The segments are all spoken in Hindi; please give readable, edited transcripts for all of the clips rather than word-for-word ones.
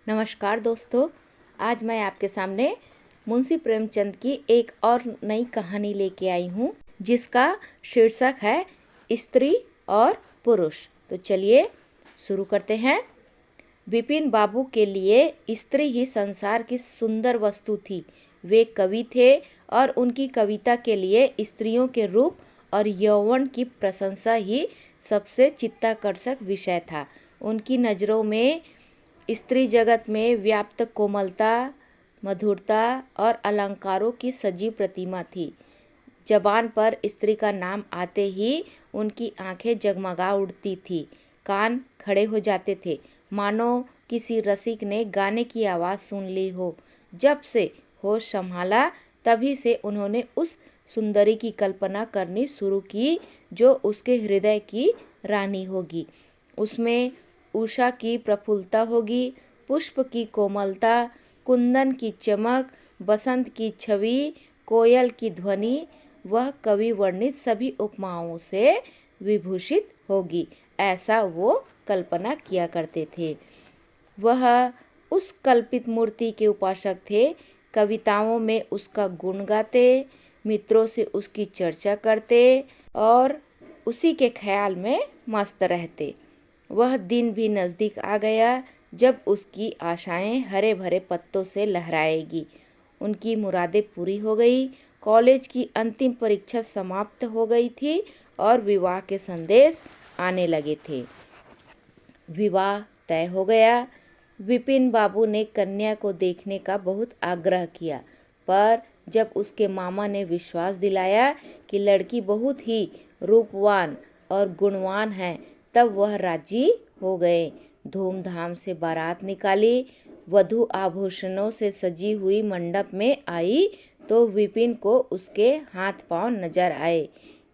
नमस्कार दोस्तों, आज मैं आपके सामने मुंशी प्रेमचंद की एक और नई कहानी लेके आई हूँ जिसका शीर्षक है स्त्री और पुरुष। तो चलिए शुरू करते हैं। विपिन बाबू के लिए स्त्री ही संसार की सुंदर वस्तु थी। वे कवि थे और उनकी कविता के लिए स्त्रियों के रूप और यौवन की प्रशंसा ही सबसे चित्ताकर्षक विषय था। उनकी नज़रों में स्त्री जगत में व्याप्त कोमलता, मधुरता और अलंकारों की सजीव प्रतिमा थी। जबान पर स्त्री का नाम आते ही उनकी आंखें जगमगा उठती थी, कान खड़े हो जाते थे, मानो किसी रसिक ने गाने की आवाज़ सुन ली हो। जब से होश संभाला तभी से उन्होंने उस सुंदरी की कल्पना करनी शुरू की जो उसके हृदय की रानी होगी। उसमें उषा की प्रफुल्लता होगी, पुष्प की कोमलता, कुंदन की चमक, बसंत की छवि, कोयल की ध्वनि, वह कवि वर्णित सभी उपमाओं से विभूषित होगी, ऐसा वो कल्पना किया करते थे। वह उस कल्पित मूर्ति के उपासक थे। कविताओं में उसका गुण गाते, मित्रों से उसकी चर्चा करते और उसी के ख्याल में मस्त रहते। वह दिन भी नज़दीक आ गया जब उसकी आशाएं हरे भरे पत्तों से लहराएगी। उनकी मुरादें पूरी हो गई, कॉलेज की अंतिम परीक्षा समाप्त हो गई थी और विवाह के संदेश आने लगे थे। विवाह तय हो गया। विपिन बाबू ने कन्या को देखने का बहुत आग्रह किया, पर जब उसके मामा ने विश्वास दिलाया कि लड़की बहुत ही रूपवान और गुणवान है, तब वह राजी हो गए। धूमधाम से बारात निकाली, वधू आभूषणों से सजी हुई मंडप में आई तो विपिन को उसके हाथ पांव नजर आए।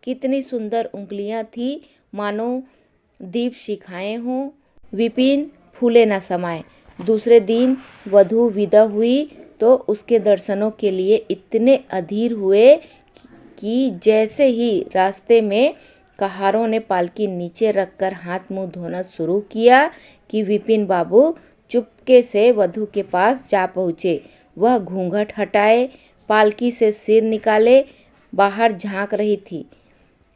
कितनी सुंदर उंगलियां थी, मानो दीप शिखाएं हों। विपिन फूले न समाये। दूसरे दिन वधू विदा हुई तो उसके दर्शनों के लिए इतने अधीर हुए कि जैसे ही रास्ते में कहारों ने पालकी नीचे रखकर हाथ मुंह धोना शुरू किया कि विपिन बाबू चुपके से वधू के पास जा पहुँचे। वह घूंघट हटाए, पालकी से सिर निकाले बाहर झांक रही थी।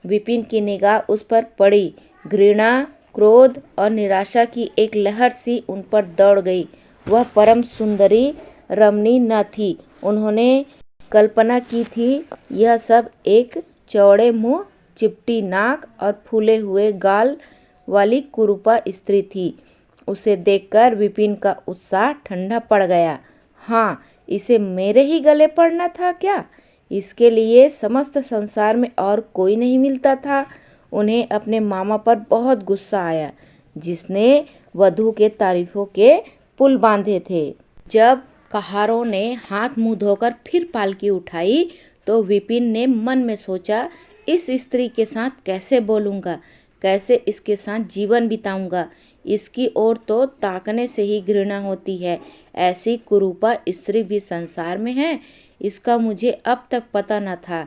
विपिन की निगाह उस पर पड़ी। घृणा, क्रोध और निराशा की एक लहर सी उन पर दौड़ गई। वह परम सुंदरी रमणी न थी। उन्होंने कल्पना की थी यह सब एक चौड़े मुंह, चिपटी नाक और फूले हुए गाल वाली कुरूपा स्त्री थी। उसे देखकर विपिन का उत्साह ठंडा पड़ गया। हाँ, इसे मेरे ही गले पड़ना था क्या? इसके लिए समस्त संसार में और कोई नहीं मिलता था। उन्हें अपने मामा पर बहुत गुस्सा आया, जिसने वधू के तारीफों के पुल बांधे थे। जब कहारों ने हाथ मुंह धोकर फिर पालकी उठाई तो विपिन ने मन में सोचा, इस स्त्री के साथ कैसे बोलूँगा, कैसे इसके साथ जीवन बिताऊंगा। इसकी ओर तो ताकने से ही घृणा होती है। ऐसी कुरूपा स्त्री भी संसार में है, इसका मुझे अब तक पता न था।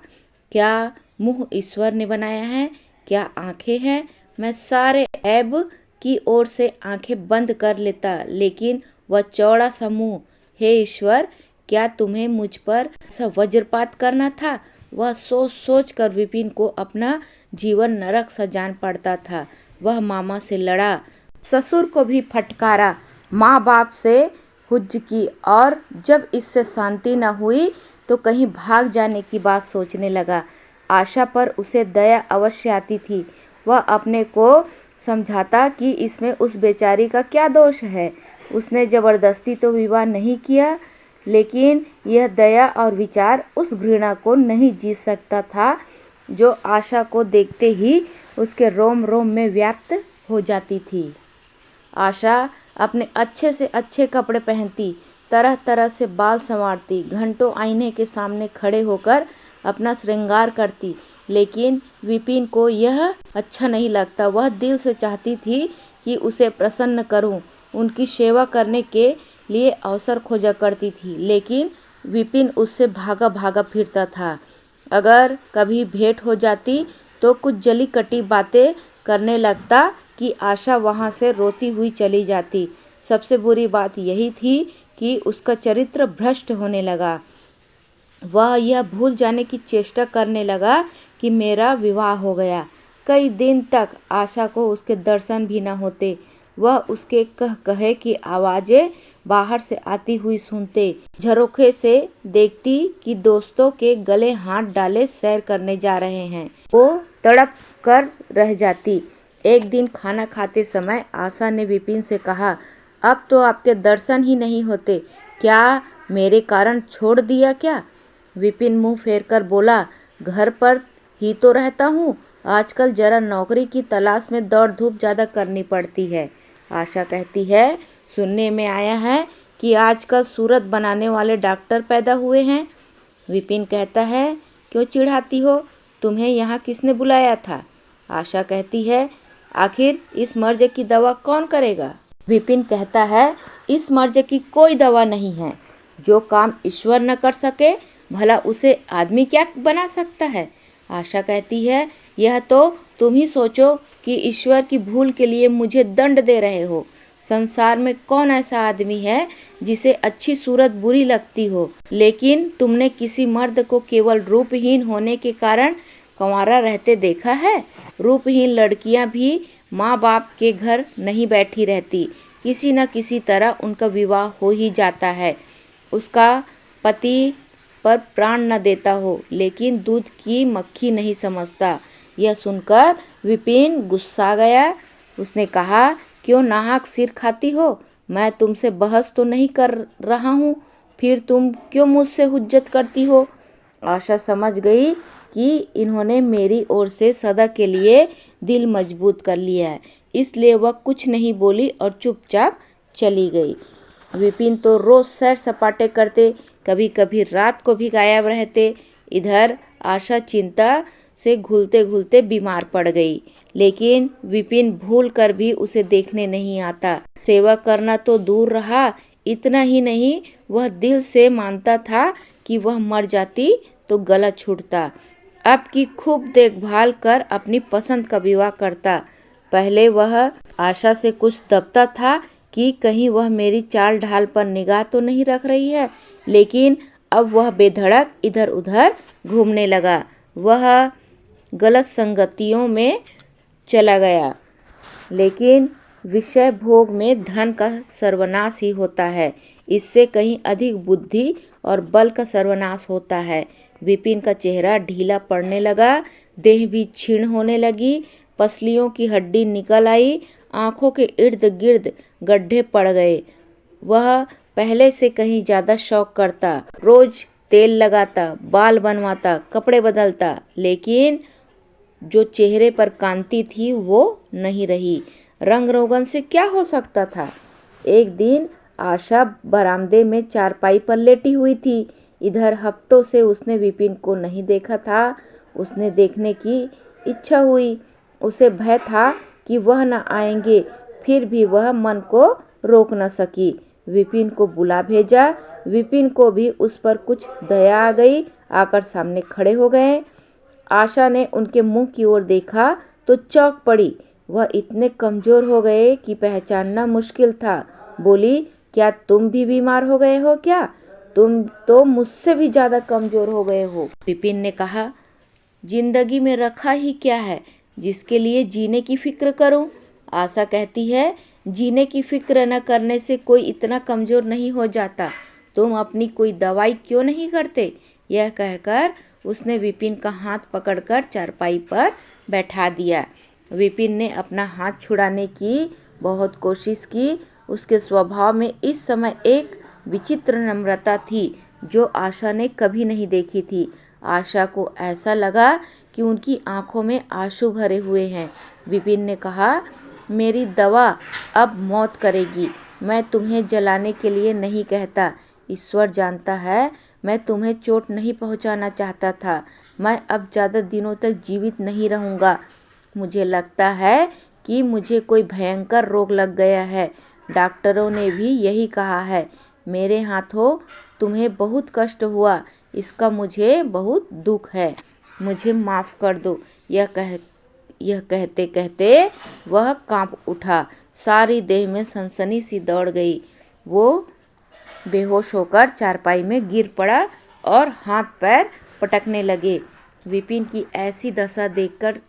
क्या मुंह ईश्वर ने बनाया है, क्या आंखें हैं? मैं सारे ऐब की ओर से आंखें बंद कर लेता, लेकिन वह चौड़ा सा मुंह। हे ईश्वर, क्या तुम्हें मुझ पर ऐसा वज्रपात करना था? वह सोच सोच कर विपिन को अपना जीवन नरक सा जान पड़ता था। वह मामा से लड़ा, ससुर को भी फटकारा, माँ बाप से हुज्ज की और जब इससे शांति न हुई तो कहीं भाग जाने की बात सोचने लगा। आशा पर उसे दया अवश्य आती थी। वह अपने को समझाता कि इसमें उस बेचारी का क्या दोष है। उसने जबरदस्ती तो विवाह नहीं किया, लेकिन यह दया और विचार उस घृणा को नहीं जीत सकता था जो आशा को देखते ही उसके रोम रोम में व्याप्त हो जाती थी। आशा अपने अच्छे से अच्छे कपड़े पहनती, तरह तरह से बाल संवारती, घंटों आईने के सामने खड़े होकर अपना श्रृंगार करती, लेकिन विपिन को यह अच्छा नहीं लगता। वह दिल से चाहती थी कि उसे प्रसन्न करूं, उनकी सेवा करने के लिए अवसर खोजा करती थी, लेकिन विपिन उससे भागा भागा फिरता था। अगर कभी भेंट हो जाती तो कुछ जली कटी बातें करने लगता कि आशा वहाँ से रोती हुई चली जाती। सबसे बुरी बात यही थी कि उसका चरित्र भ्रष्ट होने लगा। वह यह भूल जाने की चेष्टा करने लगा कि मेरा विवाह हो गया। कई दिन तक आशा को उसके दर्शन भी न होते। वह उसके कह कहे की आवाज़ें बाहर से आती हुई सुनते, झरोखे से देखती कि दोस्तों के गले हाथ डाले सैर करने जा रहे हैं। वो तड़प कर रह जाती। एक दिन खाना खाते समय आशा ने विपिन से कहा, अब तो आपके दर्शन ही नहीं होते, क्या मेरे कारण छोड़ दिया क्या? विपिन मुंह फेर कर बोला, घर पर ही तो रहता हूँ, आजकल जरा नौकरी की तलाश में दौड़ धूप ज़्यादा करनी पड़ती है। आशा कहती है, सुनने में आया है कि आजकल सूरत बनाने वाले डॉक्टर पैदा हुए हैं। विपिन कहता है, क्यों चिढ़ाती हो, तुम्हें यहाँ किसने बुलाया था? आशा कहती है, आखिर इस मर्ज की दवा कौन करेगा? विपिन कहता है, इस मर्ज की कोई दवा नहीं है। जो काम ईश्वर न कर सके भला उसे आदमी क्या बना सकता है? आशा कहती है, यह तो तुम ही सोचो कि ईश्वर की भूल के लिए मुझे दंड दे रहे हो। संसार में कौन ऐसा आदमी है जिसे अच्छी सूरत बुरी लगती हो, लेकिन तुमने किसी मर्द को केवल रूपहीन होने के कारण कंवारा रहते देखा है? रूपहीन लड़कियां भी माँ बाप के घर नहीं बैठी रहती, किसी न किसी तरह उनका विवाह हो ही जाता है। उसका पति पर प्राण न देता हो, लेकिन दूध की मक्खी नहीं समझता। यह सुनकर विपिन गुस्सा गया। उसने कहा, क्यों नाहक सिर खाती हो? मैं तुमसे बहस तो नहीं कर रहा हूँ, फिर तुम क्यों मुझसे हुज्जत करती हो? आशा समझ गई कि इन्होंने मेरी ओर से सदा के लिए दिल मजबूत कर लिया है, इसलिए वह कुछ नहीं बोली और चुपचाप चली गई। विपिन तो रोज सैर सपाटे करते, कभी कभी रात को भी गायब रहते। इधर आशा चिंता से घुलते घुलते बीमार पड़ गई, लेकिन विपिन भूल कर भी उसे देखने नहीं आता। सेवा करना तो दूर रहा, इतना ही नहीं, वह दिल से मानता था कि वह मर जाती तो गला छूटता। अब की खूब देखभाल कर अपनी पसंद का विवाह करता। पहले वह आशा से कुछ दबता था कि कहीं वह मेरी चाल ढाल पर निगाह तो नहीं रख रही है, लेकिन अब वह बेधड़क इधर उधर घूमने लगा। वह गलत संगतियों में चला गया, लेकिन विषय भोग में धन का सर्वनाश ही होता है, इससे कहीं अधिक बुद्धि और बल का सर्वनाश होता है। विपिन का चेहरा ढीला पड़ने लगा, देह भी क्षीण होने लगी, पसलियों की हड्डी निकल आई, आंखों के इर्द गिर्द गड्ढे पड़ गए। वह पहले से कहीं ज़्यादा शौक करता, रोज तेल लगाता, बाल बनवाता, कपड़े बदलता, लेकिन जो चेहरे पर कांति थी वो नहीं रही। रंग रोगन से क्या हो सकता था? एक दिन आशा बरामदे में चारपाई पर लेटी हुई थी। इधर हफ्तों से उसने विपिन को नहीं देखा था। उसने देखने की इच्छा हुई। उसे भय था कि वह न आएंगे, फिर भी वह मन को रोक न सकी। विपिन को बुला भेजा। विपिन को भी उस पर कुछ दया आ गई, आकर सामने खड़े हो गए। आशा ने उनके मुंह की ओर देखा तो चौंक पड़ी। वह इतने कमजोर हो गए कि पहचानना मुश्किल था। बोली, क्या तुम भी बीमार हो गए हो क्या? तुम तो मुझसे भी ज़्यादा कमजोर हो गए हो। विपिन ने कहा, जिंदगी में रखा ही क्या है जिसके लिए जीने की फिक्र करूं? आशा कहती है, जीने की फिक्र न करने से कोई इतना कमजोर नहीं हो जाता। तुम अपनी कोई दवाई क्यों नहीं करते? यह कहकर उसने विपिन का हाथ पकड़कर चारपाई पर बैठा दिया। विपिन ने अपना हाथ छुड़ाने की बहुत कोशिश की। उसके स्वभाव में इस समय एक विचित्र नम्रता थी जो आशा ने कभी नहीं देखी थी। आशा को ऐसा लगा कि उनकी आंखों में आंसू भरे हुए हैं। विपिन ने कहा, मेरी दवा अब मौत करेगी। मैं तुम्हें जलाने के लिए नहीं कहता। ईश्वर जानता है मैं तुम्हें चोट नहीं पहुंचाना चाहता था। मैं अब ज़्यादा दिनों तक जीवित नहीं रहूँगा। मुझे लगता है कि मुझे कोई भयंकर रोग लग गया है। डॉक्टरों ने भी यही कहा है। मेरे हाथों तुम्हें बहुत कष्ट हुआ, इसका मुझे बहुत दुख है। मुझे माफ़ कर दो। यह कहते कहते वह कांप उठा। सारी देह में सनसनी सी दौड़ गई। वो बेहोश होकर चारपाई में गिर पड़ा और हाथ पैर पटकने लगे। विपिन की ऐसी दशा देखकर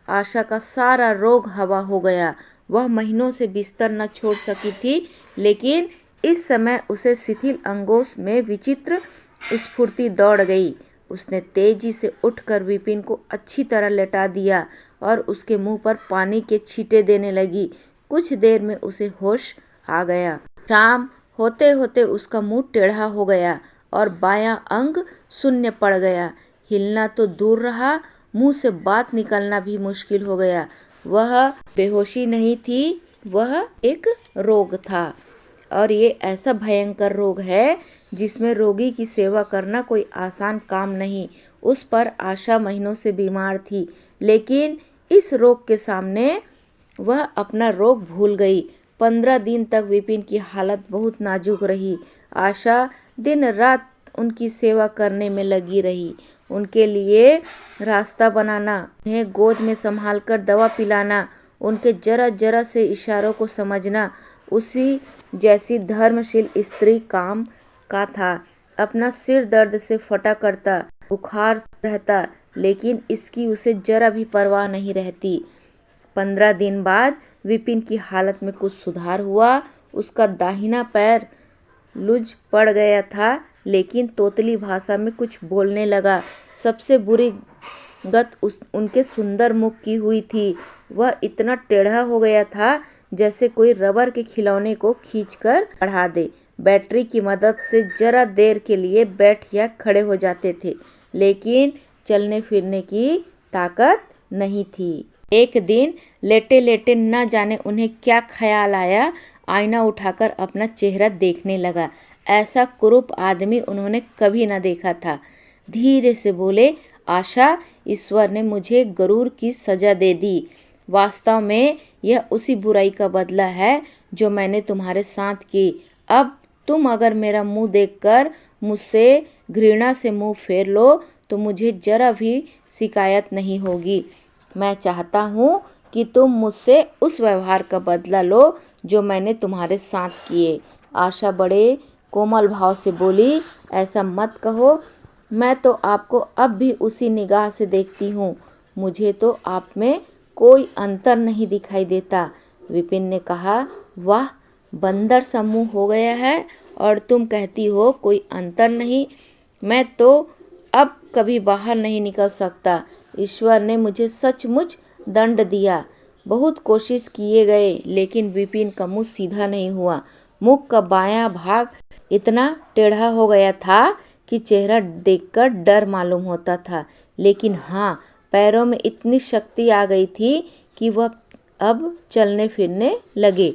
आशा का सारा रोग हवा हो गया। वह महीनों से बिस्तर न छोड़ सकी थी, लेकिन इस समय उसे शिथिल अंगों में विचित्र स्फूर्ति दौड़ गई। उसने तेजी से उठकर विपिन को अच्छी तरह लेटा दिया और उसके मुंह पर पानी के छींटे देने लगी। कुछ देर में उसे होश आ गया। शाम होते होते उसका मुंह टेढ़ा हो गया और बायां अंग शून्य पड़ गया। हिलना तो दूर रहा, मुंह से बात निकलना भी मुश्किल हो गया। वह बेहोशी नहीं थी, वह एक रोग था, और ये ऐसा भयंकर रोग है जिसमें रोगी की सेवा करना कोई आसान काम नहीं। उस पर आशा महीनों से बीमार थी, लेकिन इस रोग के सामने वह अपना रोग भूल गई। 15 दिन तक विपिन की हालत बहुत नाजुक रही। आशा दिन रात उनकी सेवा करने में लगी रही। उनके लिए रास्ता बनाना, उन्हें गोद में संभालकर दवा पिलाना, उनके जरा जरा से इशारों को समझना उसी जैसी धर्मशील स्त्री काम का था। अपना सिर दर्द से फटा करता, बुखार रहता, लेकिन इसकी उसे जरा भी परवाह नहीं रहती। 15 दिन बाद विपिन की हालत में कुछ सुधार हुआ। उसका दाहिना पैर लूज पड़ गया था, लेकिन तोतली भाषा में कुछ बोलने लगा। सबसे बुरी गत उनके सुंदर मुख की हुई थी। वह इतना टेढ़ा हो गया था जैसे कोई रबर के खिलौने को खींचकर बढ़ा दे। बैटरी की मदद से जरा देर के लिए बैठ या खड़े हो जाते थे, लेकिन चलने फिरने की ताकत नहीं थी। एक दिन लेटे लेटे न जाने उन्हें क्या ख्याल आया, आईना उठाकर अपना चेहरा देखने लगा। ऐसा कुरूप आदमी उन्होंने कभी न देखा था। धीरे से बोले, आशा, ईश्वर ने मुझे गरूर की सजा दे दी। वास्तव में यह उसी बुराई का बदला है जो मैंने तुम्हारे साथ की। अब तुम अगर मेरा मुंह देखकर मुझसे घृणा से मुंह फेर लो तो मुझे जरा भी शिकायत नहीं होगी। मैं चाहता हूँ कि तुम मुझसे उस व्यवहार का बदला लो जो मैंने तुम्हारे साथ किए। आशा बड़े कोमल भाव से बोली, ऐसा मत कहो, मैं तो आपको अब भी उसी निगाह से देखती हूँ। मुझे तो आप में कोई अंतर नहीं दिखाई देता। विपिन ने कहा, वाह, बंदर सा मुंह हो गया है और तुम कहती हो कोई अंतर नहीं। मैं तो अब कभी बाहर नहीं निकल सकता। ईश्वर ने मुझे सचमुच दंड दिया। बहुत कोशिश किए गए, लेकिन विपिन का मुंह सीधा नहीं हुआ। मुख का बायां भाग इतना टेढ़ा हो गया था कि चेहरा देखकर डर मालूम होता था, लेकिन हाँ, पैरों में इतनी शक्ति आ गई थी कि वह अब चलने फिरने लगे।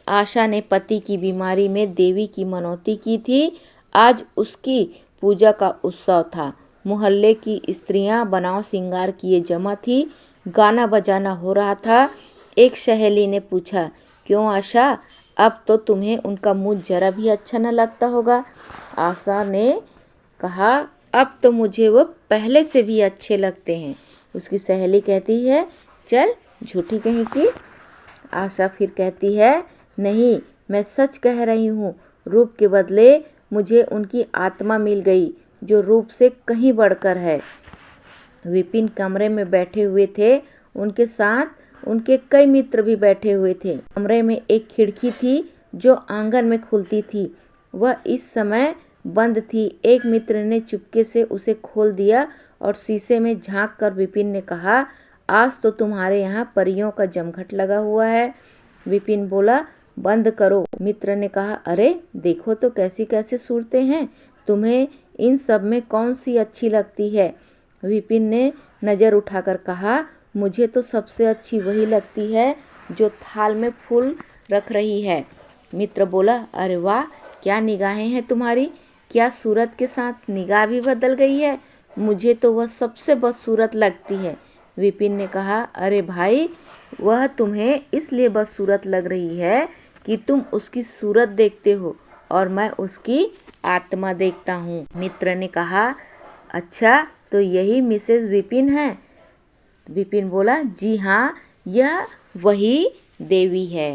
आशा ने पति की बीमारी में देवी की मनौती की थी। आज उसकी पूजा का उत्सव था। मोहल्ले की स्त्रियां बनाव श्रृंगार किए जमा थी। गाना बजाना हो रहा था। एक सहेली ने पूछा, क्यों आशा, अब तो तुम्हें उनका मुंह जरा भी अच्छा न लगता होगा। आशा ने कहा, अब तो मुझे वो पहले से भी अच्छे लगते हैं। उसकी सहेली कहती है, चल झूठी कहीं की। आशा फिर कहती है, नहीं, मैं सच कह रही हूँ। रूप के बदले मुझे उनकी आत्मा मिल गई, जो रूप से कहीं बढ़कर है। विपिन कमरे में बैठे हुए थे। उनके साथ उनके कई मित्र भी बैठे हुए थे। कमरे में एक खिड़की थी जो आंगन में खुलती थी। वह इस समय बंद थी। एक मित्र ने चुपके से उसे खोल दिया और शीशे में झांक कर विपिन ने कहा, आज तो तुम्हारे यहाँ परियों का जमघट लगा हुआ है। विपिन बोला, बंद करो। मित्र ने कहा, अरे देखो तो कैसी कैसी सूरतें हैं। तुम्हें इन सब में कौन सी अच्छी लगती है। विपिन ने नज़र उठाकर कहा, मुझे तो सबसे अच्छी वही लगती है जो थाल में फूल रख रही है। मित्र बोला, अरे वाह, क्या निगाहें हैं तुम्हारी। क्या सूरत के साथ निगाह भी बदल गई है। मुझे तो वह सबसे बदसूरत लगती है। विपिन ने कहा, अरे भाई, वह तुम्हें इसलिए बदसूरत लग रही है कि तुम उसकी सूरत देखते हो और मैं उसकी आत्मा देखता हूँ। मित्र ने कहा, अच्छा, तो यही मिसेस विपिन है। विपिन बोला, जी हाँ, यह वही देवी है।